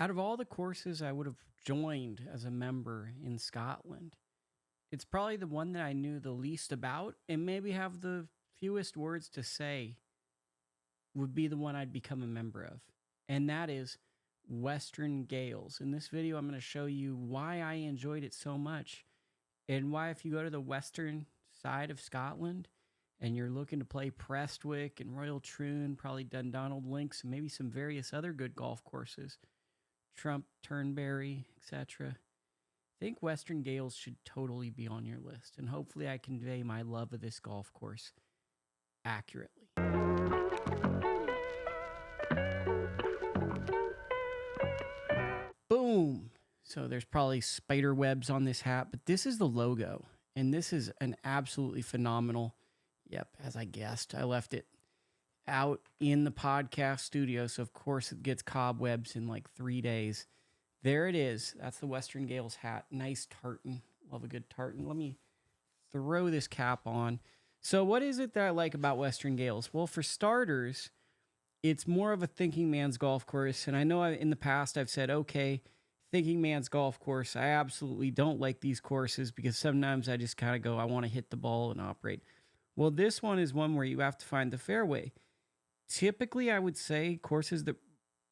Out of all the courses I would have joined as a member in Scotland, it's probably the one that I knew the least about and maybe have the fewest words to say would be the one I'd become a member of. And that is Western Gailes. In this video, I'm going to show you why I enjoyed it so much and why, if you go to the western side of Scotland and you're looking to play Prestwick and Royal Troon, probably Dundonald Links, and maybe some various other good golf courses, Trump, Turnberry, etc., I think Western Gailes should totally be on your list, and hopefully I convey my love of this golf course accurately. Boom! So there's probably spider webs on this hat, but this is the logo, and this is an absolutely phenomenal, yep, as I guessed, I left it out in the podcast studio, so of course it gets cobwebs in like 3 days. There it is. That's the Western Gailes hat. Nice tartan. Love a good tartan. Let me throw this cap on. So what is it that I like about Western Gailes? Well, for starters, it's more of a thinking man's golf course. And I know in the past I've said, okay, thinking man's golf course, I absolutely don't like these courses because sometimes I just kind of go, I want to hit the ball and operate. Well, this one is one where you have to find the fairway. Typically, I would say courses that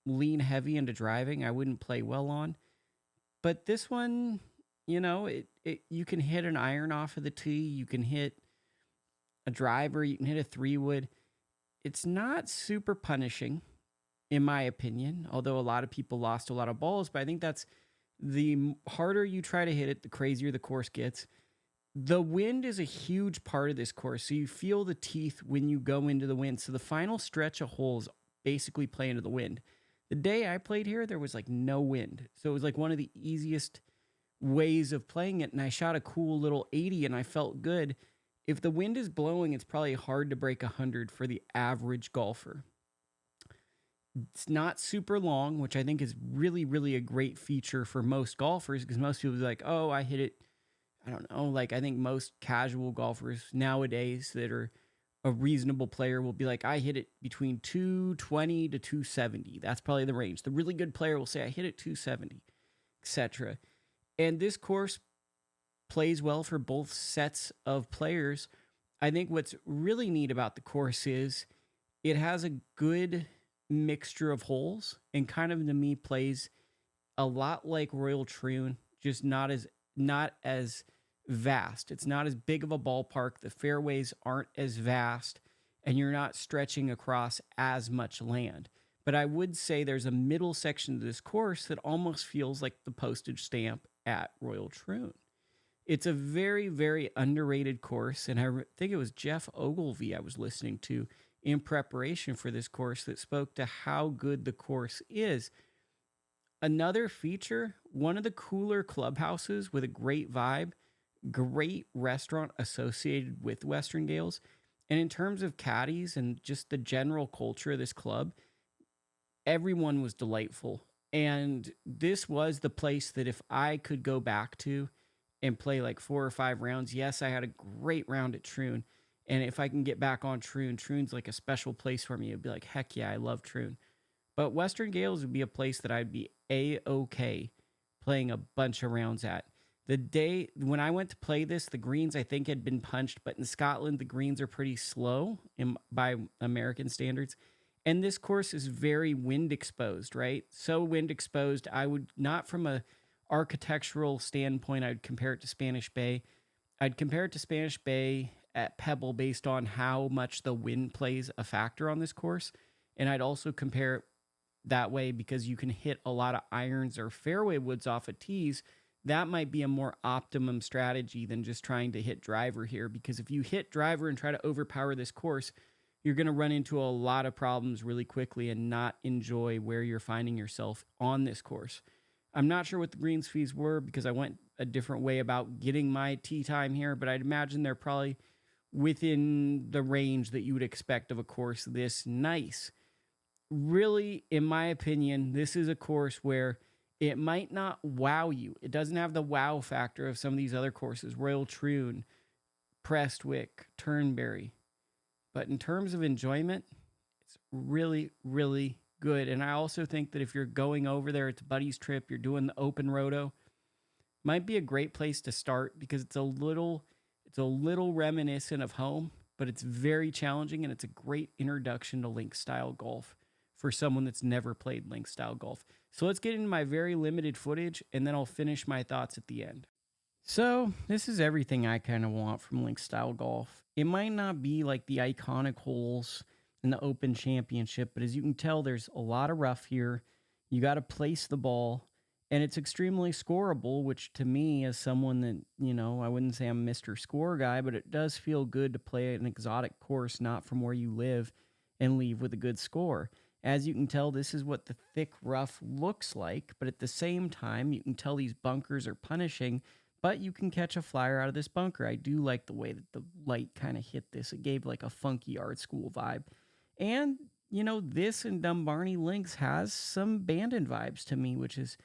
lean heavy into driving, I wouldn't play well on. But this one, you can hit an iron off of the tee. You can hit a driver. You can hit a 3-wood. It's not super punishing, in my opinion, although a lot of people lost a lot of balls. But I think that's the harder you try to hit it, the crazier the course gets. The wind is a huge part of this course. So you feel the teeth when you go into the wind. So the final stretch of holes basically play into the wind. The day I played here, there was like no wind. So it was like one of the easiest ways of playing it. And I shot a cool little 80 and I felt good. If the wind is blowing, it's probably hard to break 100 for the average golfer. It's not super long, which I think is really, really a great feature for most golfers because most people are like, oh, I hit it. I don't know. Like, I think most casual golfers nowadays that are a reasonable player will be like, I hit it between 220 to 270. That's probably the range. The really good player will say, I hit it 270, etc. And this course plays well for both sets of players. I think what's really neat about the course is it has a good mixture of holes and kind of, to me, plays a lot like Royal Troon, just not as vast. It's not as big of a ballpark. The fairways aren't as vast, and you're not stretching across as much land. But I would say there's a middle section of this course that almost feels like the postage stamp at Royal Troon. It's a very, very underrated course, and I think it was Jeff Ogilvy I was listening to in preparation for this course that spoke to how good the course is. Another feature, one of the cooler clubhouses with a great vibe, great restaurant associated with Western Gailes. And in terms of caddies and just the general culture of this club, everyone was delightful. And this was the place that if I could go back to and play like 4 or 5 rounds, yes, I had a great round at Troon. And if I can get back on Troon, Troon's like a special place for me. It'd be like, heck yeah, I love Troon. But Western Gailes would be a place that I'd be A-okay playing a bunch of rounds at. The day when I went to play this, the greens I think had been punched, but in Scotland, the greens are pretty slow by American standards. And this course is very wind exposed, right? So wind exposed, I would not from a architectural standpoint, I'd compare it to Spanish Bay. I'd compare it to Spanish Bay at Pebble based on how much the wind plays a factor on this course. And I'd also compare it that way because you can hit a lot of irons or fairway woods off of tees. That might be a more optimum strategy than just trying to hit driver here, because if you hit driver and try to overpower this course, you're going to run into a lot of problems really quickly and not enjoy where you're finding yourself on this course. I'm not sure what the greens fees were because I went a different way about getting my tee time here, but I'd imagine they're probably within the range that you would expect of a course this nice. Really, in my opinion, this is a course where it might not wow you. It doesn't have the wow factor of some of these other courses, Royal Troon, Prestwick, Turnberry. But in terms of enjoyment, it's really, really good. And I also think that if you're going over there, it's a buddy's trip, you're doing the open roto, might be a great place to start because it's a little reminiscent of home, but it's very challenging and it's a great introduction to link style golf for someone that's never played link style golf. So let's get into my very limited footage and then I'll finish my thoughts at the end. So, this is everything I kind of want from link style golf. It might not be like the iconic holes in the Open Championship, but as you can tell, there's a lot of rough here. You got to place the ball, and it's extremely scoreable, which to me, as someone that, I wouldn't say I'm Mr. Score guy, but it does feel good to play an exotic course, not from where you live, and leave with a good score. As you can tell, this is what the thick rough looks like, but at the same time, you can tell these bunkers are punishing, but you can catch a flyer out of this bunker. I do like the way that the light kind of hit this. It gave like a funky art school vibe. And, this and Dumbarnie Links has some Bandon vibes to me, which is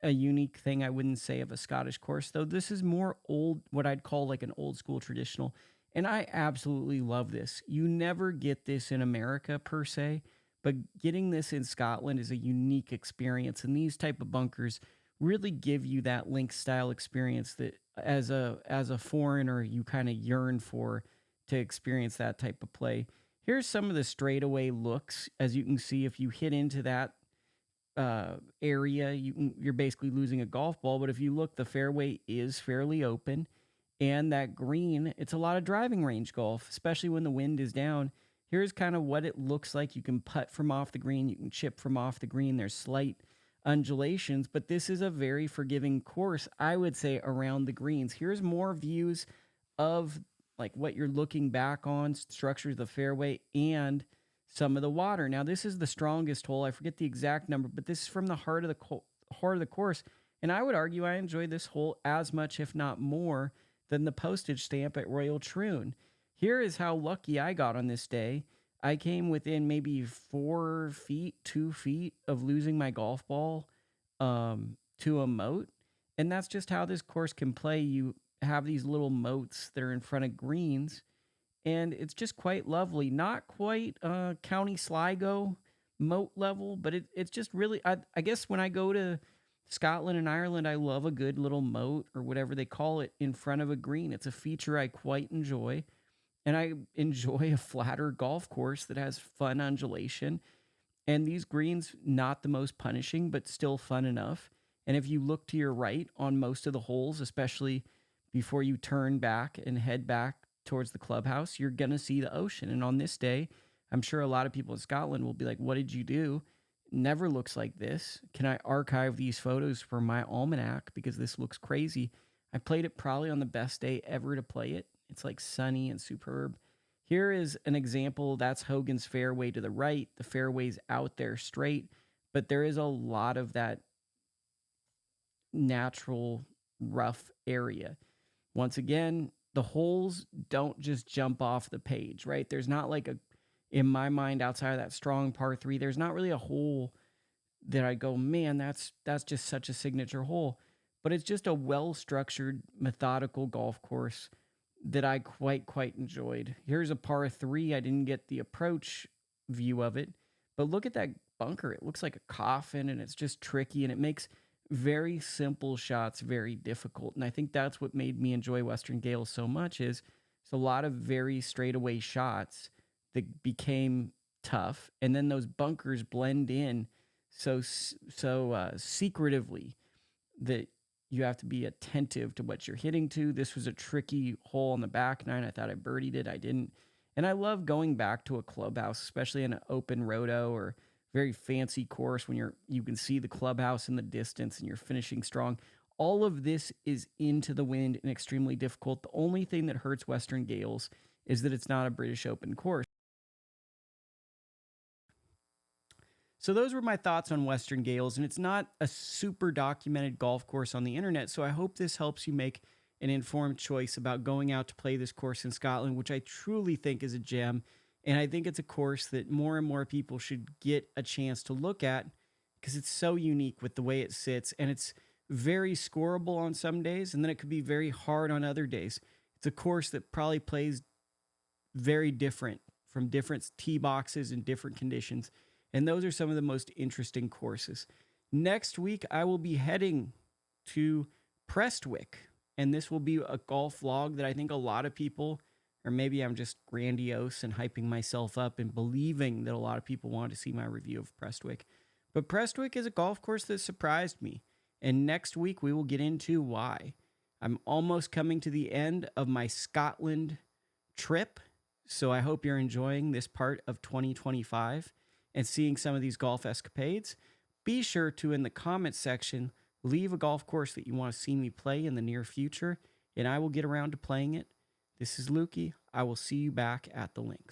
a unique thing I wouldn't say of a Scottish course, though this is more old, what I'd call like an old school traditional. And I absolutely love this. You never get this in America per se, but getting this in Scotland is a unique experience. And these type of bunkers really give you that link style experience that as a foreigner you kind of yearn for to experience that type of play. Here's some of the straightaway looks. As you can see, if you hit into that area, you're basically losing a golf ball. But if you look, the fairway is fairly open, and that green, it's a lot of driving range golf, especially when the wind is down. Here's kind of what it looks like. You can putt from off the green, you can chip from off the green. There's slight undulations, but this is a very forgiving course, I would say, around the greens. Here's more views of like what you're looking back on, structures of the fairway, and some of the water. Now, this is the strongest hole. I forget the exact number, but this is from the heart of the course. And I would argue I enjoy this hole as much, if not more, than the postage stamp at Royal Troon. Here is how lucky I got on this day. I came within maybe 4 feet, 2 feet of losing my golf ball to a moat. And that's just how this course can play. You have these little moats that are in front of greens, and it's just quite lovely. Not quite County Sligo moat level, but it's just really, I guess when I go to Scotland and Ireland, I love a good little moat or whatever they call it in front of a green. It's a feature I quite enjoy. And I enjoy a flatter golf course that has fun undulation. And these greens, not the most punishing, but still fun enough. And if you look to your right on most of the holes, especially before you turn back and head back towards the clubhouse, you're going to see the ocean. And on this day, I'm sure a lot of people in Scotland will be like, what did you do? Never looks like this. Can I archive these photos for my almanac? Because this looks crazy. I played it probably on the best day ever to play it. It's like sunny and superb. Here is an example. That's Hogan's fairway to the right. The fairway's out there straight, but there is a lot of that natural rough area. Once again, the holes don't just jump off the page, right? There's not like in my mind, outside of that strong par 3, there's not really a hole that I go, man, that's just such a signature hole. But it's just a well-structured, methodical golf course that I quite enjoyed. Here's a par 3. I didn't get the approach view of it, but look at that bunker. It looks like a coffin, and it's just tricky, and it makes very simple shots very difficult. And I think that's what made me enjoy Western Gailes so much is it's a lot of very straightaway shots that became tough, and then those bunkers blend in so secretively that you have to be attentive to what you're hitting to. This was a tricky hole on the back nine. I thought I birdied it. I didn't. And I love going back to a clubhouse, especially in an open roto or very fancy course when you can see the clubhouse in the distance and you're finishing strong. All of this is into the wind and extremely difficult. The only thing that hurts Western Gailes is that it's not a British Open course. So those were my thoughts on Western Gailes, and it's not a super documented golf course on the internet, so I hope this helps you make an informed choice about going out to play this course in Scotland, which I truly think is a gem, and I think it's a course that more and more people should get a chance to look at because it's so unique with the way it sits, and it's very scoreable on some days, and then it could be very hard on other days. It's a course that probably plays very different from different tee boxes in different conditions. And those are some of the most interesting courses. Next week, I will be heading to Prestwick, and this will be a golf vlog that I think a lot of people, or maybe I'm just grandiose and hyping myself up and believing that a lot of people want to see my review of Prestwick. But Prestwick is a golf course that surprised me, and next week we will get into why. I'm almost coming to the end of my Scotland trip, so I hope you're enjoying this part of 2025 and seeing some of these golf escapades. Be sure to, in the comments section, leave a golf course that you want to see me play in the near future, and I will get around to playing it. This is Lukie. I will see you back at the links.